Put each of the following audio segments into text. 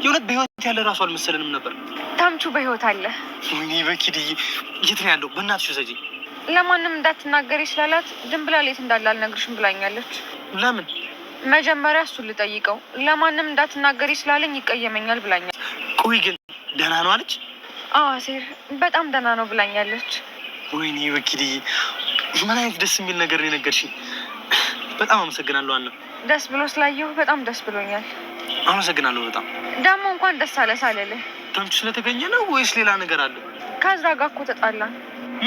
የእውነት በህይወት ያለ ራሱ አልመሰለንም ነበር። ታምቹ በህይወት አለ። ወይኔ በኪድ የት ነው ያለው? በእናትሽ ውሰጂ። ለማንም እንዳትናገሪ ስላላት ድንብላል የት እንዳለ አልነግርሽም ብላኛለች። ለምን? መጀመሪያ እሱን ልጠይቀው። ለማንም እንዳትናገሪ ስላለኝ ይቀየመኛል ብላኛል። ቆይ ግን ደህና ነው አለች? አሴር በጣም ደህና ነው ብላኛለች። ወይኔ በኪድ ምን አይነት ደስ የሚል ነገር ነው የነገርሽኝ። በጣም አመሰግናለሁ አና። ደስ ብሎ ስላየሁ በጣም ደስ ብሎኛል። አመሰግናለሁ በጣም። ደግሞ እንኳን ደስ አለ ሳልልህ ታምቹ ስለተገኘ ነው ወይስ ሌላ ነገር አለ? ከዛ ጋር እኮ ተጣላን።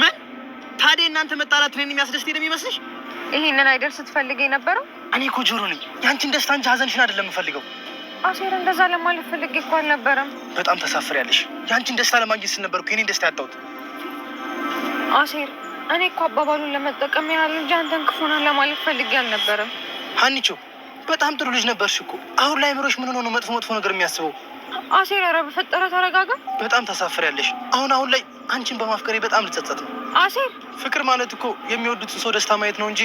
ምን ታዲያ እናንተ መጣላት እኔን የሚያስደስት የሚመስልሽ? ይሄንን አይደል ስትፈልግ የነበረው? እኔ እኮ ጆሮ ነኝ። ያንቺን ደስታ እንጂ ሀዘንሽን አይደለም የምፈልገው። አሴር እንደዛ ለማለት ፈልጌ እኮ አልነበረም። በጣም ተሳፍሪያለሽ። ያንቺን ደስታ ለማግኘት ስነበርኩ የኔን ደስታ ያጣሁት። አሴር እኔ እኮ አባባሉን ለመጠቀም ያህል እንጂ አንተን ክፉ ነህ ለማለት ፈልጌ አልነበረም። ሀኒቾ በጣም ጥሩ ልጅ ነበርሽ እኮ። አሁን ላይ ምሮሽ ምን ሆኖ ነው መጥፎ ነገር የሚያስበው? አሴር ኧረ በፈጠረ ተረጋጋ። በጣም ተሳፍሪያለሽ። አሁን ላይ አንቺን በማፍቀሬ በጣም ልጸጸት ነው። አሴር ፍቅር ማለት እኮ የሚወዱትን ሰው ደስታ ማየት ነው እንጂ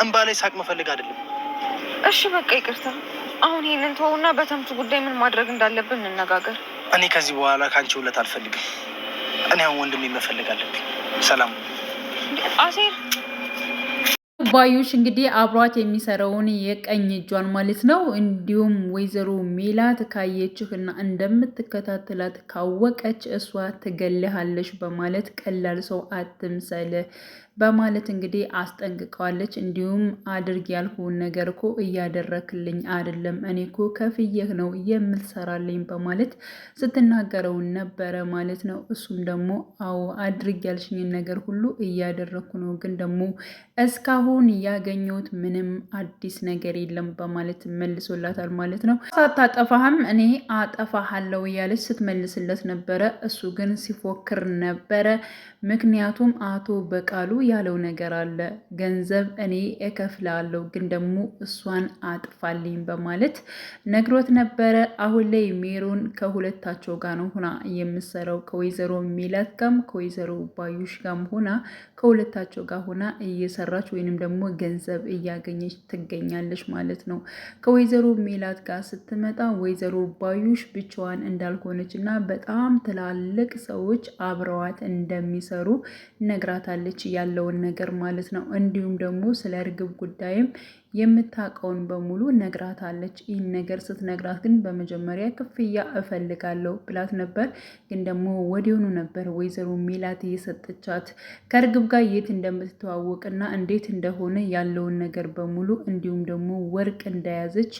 እንባ ላይ ሳቅ መፈልግ አይደለም። እሺ በቃ ይቅርታ። አሁን ይሄንን ተውና በተምቹ ጉዳይ ምን ማድረግ እንዳለብን እንነጋገር። እኔ ከዚህ በኋላ ከአንቺ ውለት አልፈልግም። እኔ አሁን ወንድሜ መፈለግ አለብኝ። ሰላም አሴር። ባዩሽ እንግዲህ አብሯት የሚሰራውን የቀኝ እጇን ማለት ነው። እንዲሁም ወይዘሮ ሜላት ካየችህ እና እንደምትከታተላት ካወቀች እሷ ትገልሃለች በማለት ቀላል ሰው አትምሰል በማለት እንግዲህ አስጠንቅቀዋለች። እንዲሁም አድርግ ያልኩን ነገር እኮ እያደረክልኝ አይደለም፣ እኔ እኮ ከፍየህ ነው የምትሰራልኝ በማለት ስትናገረው ነበረ ማለት ነው። እሱም ደግሞ አዎ አድርግ ያልሽኝን ነገር ሁሉ እያደረኩ ነው፣ ግን ደግሞ እስካሁን ያገኘሁት ምንም አዲስ ነገር የለም በማለት መልሶላታል ማለት ነው። ሳታጠፋህም እኔ አጠፋሃለሁ እያለች ስትመልስለት ነበረ። እሱ ግን ሲፎክር ነበረ። ምክንያቱም አቶ በቃሉ ያለው ነገር አለ፣ ገንዘብ እኔ እከፍላለሁ፣ ግን ደግሞ እሷን አጥፋልኝ በማለት ነግሮት ነበረ። አሁን ላይ ሜሮን ከሁለታቸው ጋር ነው ሆና የምሰራው፣ ከወይዘሮ ሜላት ጋርም ከወይዘሮ ባዩሽ ጋርም ሆና ከሁለታቸው ጋር ሆና እየሰራች ወይንም ደግሞ ገንዘብ እያገኘች ትገኛለች ማለት ነው። ከወይዘሮ ሜላት ጋር ስትመጣ ወይዘሮ ባዩሽ ብቻዋን እንዳልሆነች እና በጣም ትላልቅ ሰዎች አብረዋት እንደሚሰሩ ነግራታለች ያለውን ነገር ማለት ነው። እንዲሁም ደግሞ ስለ እርግብ ጉዳይም የምታውቀውን በሙሉ ነግራታለች። ይህን ነገር ስትነግራት ግን በመጀመሪያ ክፍያ እፈልጋለሁ ብላት ነበር። ግን ደግሞ ወዲያውኑ ነበር ወይዘሮ ሜላት እየሰጠቻት ከእርግብ ጋር የት እንደምትተዋወቅና እንዴት እንደሆነ ያለውን ነገር በሙሉ እንዲሁም ደግሞ ወርቅ እንደያዘች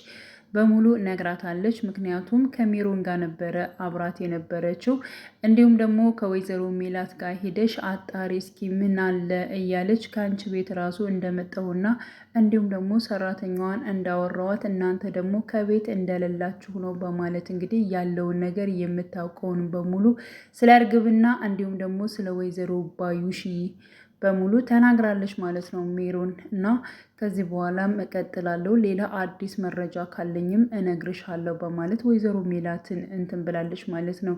በሙሉ ነግራታለች። ምክንያቱም ከሜሮን ጋር ነበረ አብራት የነበረችው። እንዲሁም ደግሞ ከወይዘሮ ሜላት ጋር ሄደሽ አጣሪ እስኪ ምን አለ እያለች ከአንቺ ቤት ራሱ እንደመጣሁና እንዲሁም ደግሞ ሰራተኛዋን እንዳወራዋት እናንተ ደግሞ ከቤት እንደሌላችሁ ነው በማለት እንግዲህ ያለውን ነገር የምታውቀውን በሙሉ ስለ እርግብና እንዲሁም ደግሞ ስለ ወይዘሮ ባዩሽ በሙሉ ተናግራለች ማለት ነው ሜሮን። እና ከዚህ በኋላም እቀጥላለሁ፣ ሌላ አዲስ መረጃ ካለኝም እነግርሻለሁ በማለት ወይዘሮ ሜላትን እንትን ብላለች ማለት ነው።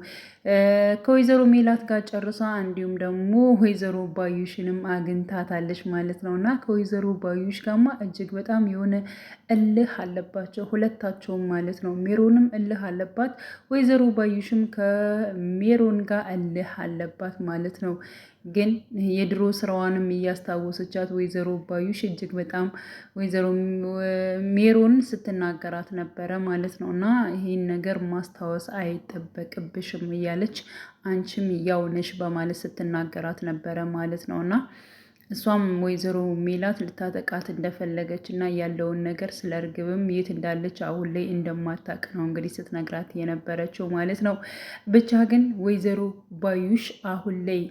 ከወይዘሮ ሜላት ጋር ጨርሳ እንዲሁም ደግሞ ወይዘሮ ባዩሽንም አግኝታታለች ማለት ነው። እና ከወይዘሮ ባዩሽ ጋማ እጅግ በጣም የሆነ እልህ አለባቸው ሁለታቸውም ማለት ነው። ሜሮንም እልህ አለባት፣ ወይዘሮ ባዩሽም ከሜሮን ጋር እልህ አለባት ማለት ነው። ግን የድሮ ስራዋንም እያስታወሰቻት ወይዘሮ ባዩሽ እጅግ በጣም ወይዘሮ ሜሮን ስትናገራት ነበረ ማለት ነው። እና ይህን ነገር ማስታወስ አይጠበቅብሽም እያለች አንቺም ያው ነሽ በማለት ስትናገራት ነበረ ማለት ነው። እና እሷም ወይዘሮ ሜላት ልታጠቃት እንደፈለገች እና ያለውን ነገር ስለ እርግብም የት እንዳለች አሁን ላይ እንደማታውቅ ነው እንግዲህ ስትነግራት የነበረችው ማለት ነው። ብቻ ግን ወይዘሮ ባዩሽ አሁን ላይ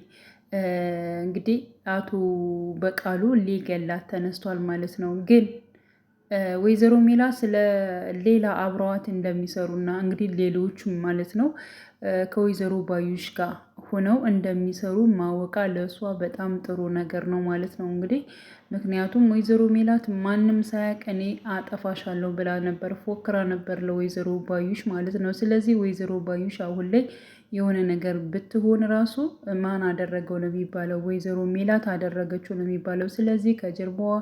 እንግዲህ አቶ በቃሉ ሊገላት ተነስቷል ማለት ነው። ግን ወይዘሮ ሜላት ስለ ሌላ አብረዋት እንደሚሰሩና እንግዲህ ሌሎቹም ማለት ነው ከወይዘሮ ባዩሽ ጋር ሆነው እንደሚሰሩ ማወቃ ለእሷ በጣም ጥሩ ነገር ነው ማለት ነው። እንግዲህ ምክንያቱም ወይዘሮ ሜላት ማንም ሳያውቅ እኔ አጠፋሻለሁ ብላ ነበር፣ ፎክራ ነበር ለወይዘሮ ባዩሽ ማለት ነው። ስለዚህ ወይዘሮ ባዩሽ አሁን ላይ የሆነ ነገር ብትሆን ራሱ ማን አደረገው ነው የሚባለው? ወይዘሮ ሜላት አደረገችው ነው የሚባለው። ስለዚህ ከጀርባዋ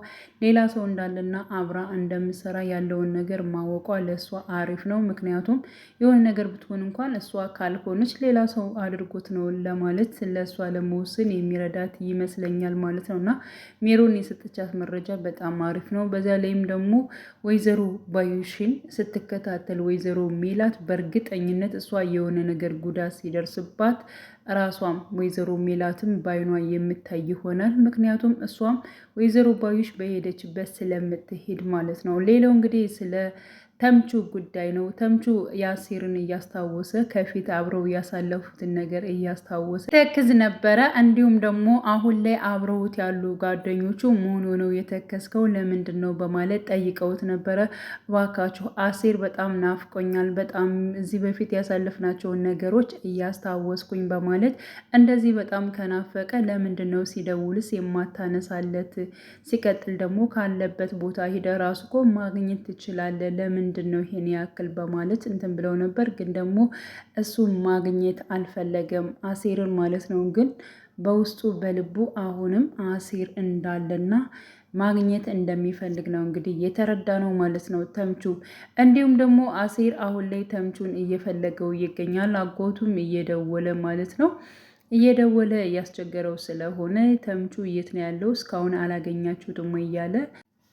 ሌላ ሰው እንዳለና አብራ እንደምሰራ ያለውን ነገር ማወቋ ለእሷ አሪፍ ነው። ምክንያቱም የሆነ ነገር ብትሆን እንኳን እሷ ካልሆነች ሌላ ሰው አድርጎት ነው ለማለት ለእሷ ለመወሰን የሚረዳት ይመስለኛል ማለት ነው። እና ሜሮን የሰጠቻት መረጃ በጣም አሪፍ ነው። በዛ ላይም ደግሞ ወይዘሮ ባዩሽን ስትከታተል ወይዘሮ ሜላት በእርግጠኝነት እሷ የሆነ ነገር ጉዳት ሲደርስባት ራሷም ወይዘሮ ሜላትም ባይኗ የምታይ ይሆናል። ምክንያቱም እሷም ወይዘሮ ባዩሽ በሄደችበት ስለምትሄድ ማለት ነው። ሌላው እንግዲህ ስለ ተምቹ ጉዳይ ነው። ተምቹ ያሲርን እያስታወሰ ከፊት አብረው ያሳለፉትን ነገር እያስታወሰ ተክዝ ነበረ። እንዲሁም ደግሞ አሁን ላይ አብረውት ያሉ ጓደኞቹ መሆኑ ነው የተከስከው ለምንድን ነው በማለት ጠይቀውት ነበረ። እባካችሁ አሲር በጣም ናፍቆኛል፣ በጣም እዚህ በፊት ያሳለፍናቸውን ነገሮች እያስታወስኩኝ በማለት እንደዚህ በጣም ከናፈቀ ለምንድን ነው ሲደውልስ የማታነሳለት? ሲቀጥል ደግሞ ካለበት ቦታ ሂደ ራሱ እኮ ማግኘት ትችላለህ ለምን ምንድን ነው ይሄን ያክል በማለት እንትን ብለው ነበር። ግን ደግሞ እሱ ማግኘት አልፈለገም አሲርን ማለት ነው። ግን በውስጡ በልቡ አሁንም አሲር እንዳለና ማግኘት እንደሚፈልግ ነው እንግዲህ የተረዳ ነው ማለት ነው ተምቹ። እንዲሁም ደግሞ አሲር አሁን ላይ ተምቹን እየፈለገው ይገኛል። አጎቱም እየደወለ ማለት ነው እየደወለ እያስቸገረው ስለሆነ ተምቹ የት ነው ያለው እስካሁን አላገኛችሁትም እያለ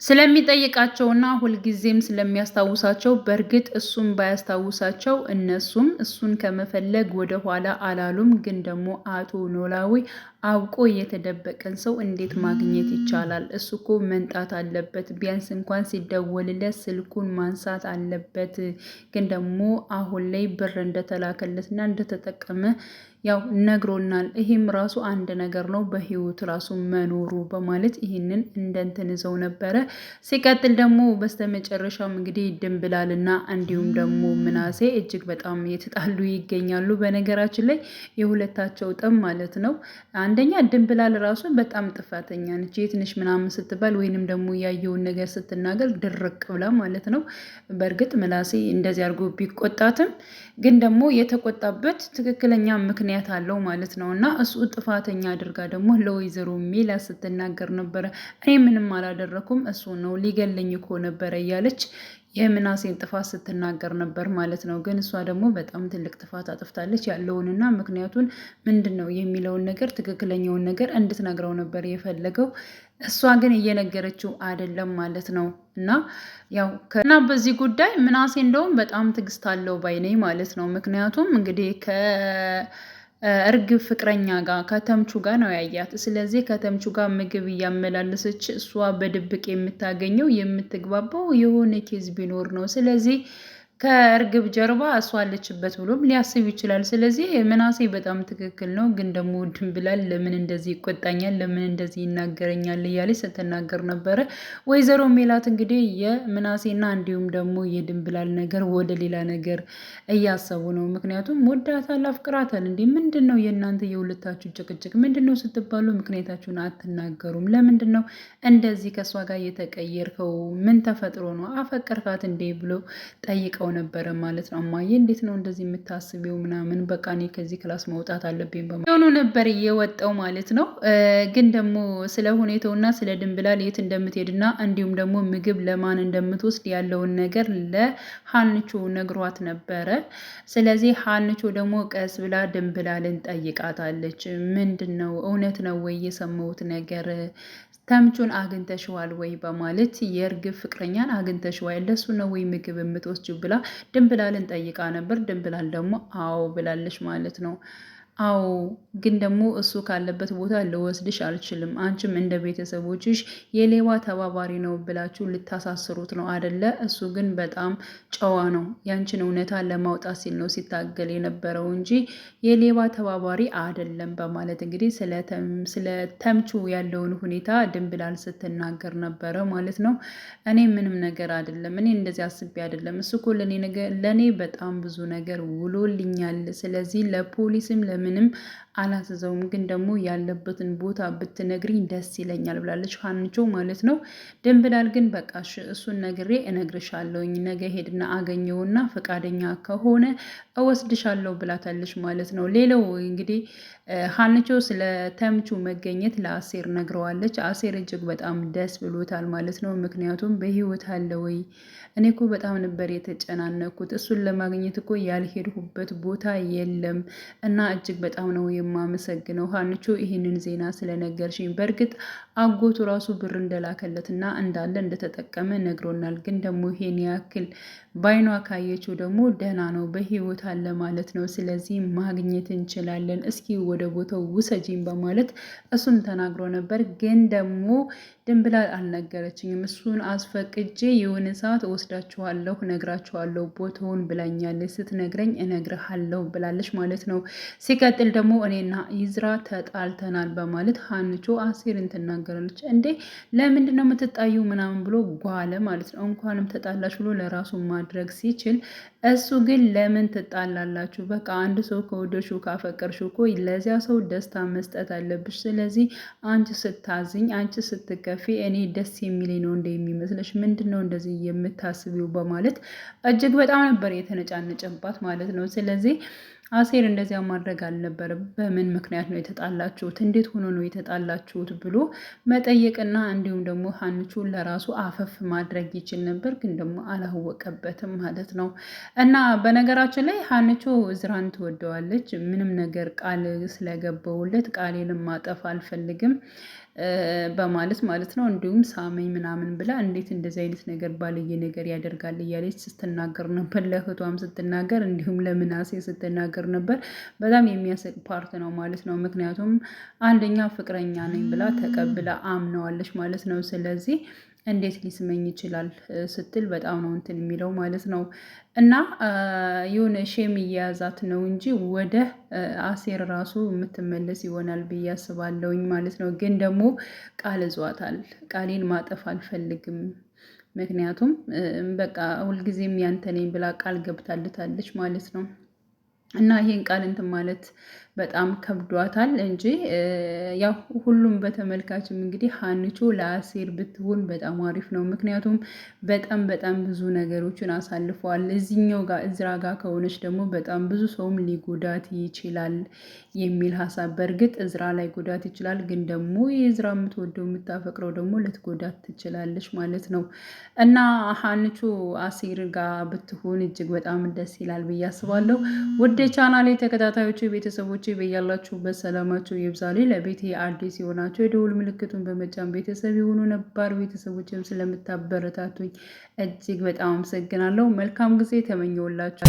ስለሚጠይቃቸውና ሁልጊዜም ስለሚያስታውሳቸው በእርግጥ እሱም ባያስታውሳቸው እነሱም እሱን ከመፈለግ ወደ ኋላ አላሉም። ግን ደግሞ አቶ ኖላዊ አውቆ የተደበቀን ሰው እንዴት ማግኘት ይቻላል? እሱ እኮ መንጣት አለበት፣ ቢያንስ እንኳን ሲደወልለት ስልኩን ማንሳት አለበት። ግን ደግሞ አሁን ላይ ብር እንደተላከለትና እንደተጠቀመ ያው ነግሮናል። ይህም ራሱ አንድ ነገር ነው በህይወት ራሱ መኖሩ በማለት ይህንን እንደንትን ይዘው ነበረ። ሲቀጥል ደግሞ በስተመጨረሻም እንግዲህ ድንብላልና እንዲሁም ደግሞ ምናሴ እጅግ በጣም የተጣሉ ይገኛሉ። በነገራችን ላይ የሁለታቸው ጥም ማለት ነው። አንደኛ ድንብላል ራሱ በጣም ጥፋተኛ ነች። የት ነሽ ምናምን ስትባል ወይንም ደግሞ ያየውን ነገር ስትናገር ድርቅ ብላ ማለት ነው። በእርግጥ ምናሴ እንደዚህ አድርጎ ቢቆጣትም ግን ደግሞ የተቆጣበት ትክክለኛ ምክንያት አለው ማለት ነው። እና እሱ ጥፋተኛ አድርጋ ደግሞ ለወይዘሮ ሜላት ስትናገር ነበረ። እኔ ምንም አላደረኩም እሱ ነው ሊገለኝ እኮ ነበረ እያለች የምናሴን ጥፋት ስትናገር ነበር ማለት ነው። ግን እሷ ደግሞ በጣም ትልቅ ጥፋት አጥፍታለች። ያለውንና ምክንያቱን ምንድን ነው የሚለውን ነገር ትክክለኛውን ነገር እንድትነግረው ነበር የፈለገው። እሷ ግን እየነገረችው አይደለም ማለት ነው። እና በዚህ ጉዳይ ምናሴ እንደውም በጣም ትዕግስት አለው ባይነኝ ማለት ነው። ምክንያቱም እንግዲህ እርግብ ፍቅረኛ ጋር ከተምቹ ጋር ነው ያያት። ስለዚህ ከተምቹ ጋር ምግብ እያመላለሰች እሷ በድብቅ የምታገኘው የምትግባባው የሆነ ኬዝ ቢኖር ነው። ስለዚህ ከእርግብ ጀርባ እሷ አለችበት ብሎም ሊያስብ ይችላል። ስለዚህ ምናሴ በጣም ትክክል ነው። ግን ደግሞ ድንብላል ለምን እንደዚህ ይቆጣኛል፣ ለምን እንደዚህ ይናገረኛል እያለች ስትናገር ነበረ። ወይዘሮ ሜላት እንግዲህ የምናሴና እንዲሁም ደግሞ የድንብላል ነገር ወደ ሌላ ነገር እያሰቡ ነው። ምክንያቱም ወዳታል፣ አፍቅራታል። እንዲህ ምንድን ነው የእናንተ የሁለታችሁ ጭቅጭቅ ምንድን ነው ስትባሉ ምክንያታችሁን አትናገሩም? ለምንድን ነው እንደዚህ ከእሷ ጋር የተቀየርከው? ምን ተፈጥሮ ነው? አፈቀርካት እንዴ ብሎ ጠይቀው ነበረ ማለት ነው። እማዬ እንዴት ነው እንደዚህ የምታስቢው ምናምን በቃ እኔ ከዚህ ክላስ መውጣት አለብኝ በሆኑ ነበር እየወጣው ማለት ነው። ግን ደግሞ ስለ ሁኔታውና ስለ ድንብላል የት እንደምትሄድና እንዲሁም ደግሞ ምግብ ለማን እንደምትወስድ ያለውን ነገር ለሀንቾ ነግሯት ነበረ። ስለዚህ ሀንቾ ደግሞ ቀስ ብላ ድንብላልን ጠይቃታለች። ምንድን ነው እውነት ነው ወይ የሰማሁት ነገር ተምቹን አግኝተሽዋል ወይ በማለት የእርግብ ፍቅረኛን አግኝተሽዋል ለሱ ነው ወይ ምግብ የምትወስጂው ብላ ድንብላልን ጠይቃ ነበር። ድንብላል ደግሞ አዎ ብላለች ማለት ነው። አዎ ግን ደግሞ እሱ ካለበት ቦታ ልወስድሽ አልችልም። አንቺም እንደ ቤተሰቦችሽ የሌባ ተባባሪ ነው ብላችሁ ልታሳስሩት ነው አደለ? እሱ ግን በጣም ጨዋ ነው። ያንቺን እውነታ ለማውጣት ሲል ነው ሲታገል የነበረው እንጂ የሌባ ተባባሪ አደለም በማለት እንግዲህ ስለ ተምቹ ያለውን ሁኔታ ድንብላል ስትናገር ነበረ ማለት ነው። እኔ ምንም ነገር አደለም፣ እኔ እንደዚህ አስቤ አደለም። እሱ እኮ ለእኔ በጣም ብዙ ነገር ውሎልኛል። ስለዚህ ለፖሊስም ለምን ምንም አላዘዘውም፣ ግን ደግሞ ያለበትን ቦታ ብትነግሪኝ ደስ ይለኛል ብላለች ሀንቾ ማለት ነው። ድንብላል ግን በቃ እሱን ነግሬ እነግርሻለሁኝ፣ ነገ ሄድና አገኘውና ፈቃደኛ ከሆነ እወስድሻለሁ ብላታለች ማለት ነው። ሌላው እንግዲህ ሀንቾ ስለ ተምቹ መገኘት ለአሴር ነግረዋለች። አሴር እጅግ በጣም ደስ ብሎታል ማለት ነው። ምክንያቱም በህይወት አለ ወይ? እኔ እኮ በጣም ነበር የተጨናነኩት፣ እሱን ለማግኘት እኮ ያልሄድሁበት ቦታ የለም እና እጅግ በጣም ነው የማመሰግነው ሀንቾ ይህንን ዜና ስለነገርሽኝ። በእርግጥ አጎቱ ራሱ ብር እንደላከለትና እንዳለ እንደተጠቀመ ነግሮናል። ግን ደግሞ ይሄን ያክል ባይኗ ካየችው ደግሞ ደህና ነው፣ በህይወት አለ ማለት ነው። ስለዚህ ማግኘት እንችላለን፣ እስኪ ወደ ቦታው ውሰጂኝ በማለት እሱን ተናግሮ ነበር። ግን ደግሞ ድንብላል አልነገረችኝም። እሱን አስፈቅጄ የሆነ ሰዓት ወስዳችኋለሁ፣ ነግራችኋለሁ ቦታውን ብላኛለች። ስትነግረኝ እነግርሃለሁ ብላለች ማለት ነው። ሲቀጥል ደግሞ እኔና ይዝራ ተጣልተናል በማለት ሀንቾ አሴርን ትናገራለች። እንዴ ለምንድን ነው የምትጣዩ ምናምን ብሎ ጓለ ማለት ነው። እንኳንም ተጣላች ብሎ ለራሱ ማድረግ ሲችል እሱ ግን ለምን ትጣላላችሁ? በቃ አንድ ሰው ከወደድሽው ካፈቀርሽው እኮ ለዚያ ሰው ደስታ መስጠት አለብሽ። ስለዚህ አንቺ ስታዝኝ፣ አንቺ ስትከፊ እኔ ደስ የሚለኝ ነው እንደ የሚመስለሽ? ምንድን ነው እንደዚህ የምታስቢው? በማለት እጅግ በጣም ነበር የተነጫነጨባት ማለት ነው። ስለዚህ አሴር እንደዚያ ማድረግ አልነበረም። በምን ምክንያት ነው የተጣላችሁት? እንዴት ሆኖ ነው የተጣላችሁት ብሎ መጠየቅና እንዲሁም ደግሞ ሀንቹን ለራሱ አፈፍ ማድረግ ይችል ነበር፣ ግን ደግሞ አላወቀበትም ማለት ነው። እና በነገራችን ላይ ሀንቹ እዝራን ትወደዋለች። ምንም ነገር ቃል ስለገባውለት ቃሌንም ማጠፍ አልፈልግም በማለት ማለት ነው። እንዲሁም ሳመኝ ምናምን ብላ እንዴት እንደዚህ አይነት ነገር ባልየ ነገር ያደርጋል እያለች ስትናገር ነበር። ለእህቷም ስትናገር እንዲሁም ለምናሴ ስትናገር ነበር። በጣም የሚያስቅ ፓርት ነው ማለት ነው። ምክንያቱም አንደኛ ፍቅረኛ ነኝ ብላ ተቀብላ አምነዋለች ማለት ነው። ስለዚህ እንዴት ሊስመኝ ይችላል ስትል በጣም ነው እንትን የሚለው ማለት ነው። እና የሆነ ሼም እየያዛት ነው እንጂ ወደ አሴር ራሱ የምትመለስ ይሆናል ብዬ አስባለሁኝ ማለት ነው። ግን ደግሞ ቃል እዟታል። ቃሌን ማጠፍ አልፈልግም፣ ምክንያቱም በቃ ሁልጊዜም ያንተ ነኝ ብላ ቃል ገብታልታለች ማለት ነው። እና ይሄን ቃል እንትን ማለት በጣም ከብዷታል እንጂ ያው ሁሉም በተመልካችም እንግዲህ ሀንቾ ለአሴር ብትሆን በጣም አሪፍ ነው። ምክንያቱም በጣም ብዙ ነገሮችን አሳልፈዋል። እዚህኛው ጋር እዝራ ጋር ከሆነች ደግሞ በጣም ብዙ ሰውም ሊጎዳት ይችላል የሚል ሀሳብ። በእርግጥ እዝራ ላይ ጎዳት ይችላል፣ ግን ደግሞ የእዝራ የምትወደው የምታፈቅረው ደግሞ ልትጎዳት ትችላለች ማለት ነው። እና ሀንቾ አሴር ጋር ብትሆን እጅግ በጣም ደስ ይላል ብዬ አስባለሁ። ወደ ቻናሌ ተከታታዮች ቤተሰቦች በያላችሁበት ሰላማችሁ ይብዛል። ለቤቴ አዲስ የሆናችሁ የደውል ምልክቱን በመጫን ቤተሰብ የሆኑ ነባር ቤተሰቦችም ስለምታበረታቱኝ እጅግ በጣም አመሰግናለሁ። መልካም ጊዜ ተመኘውላችሁ።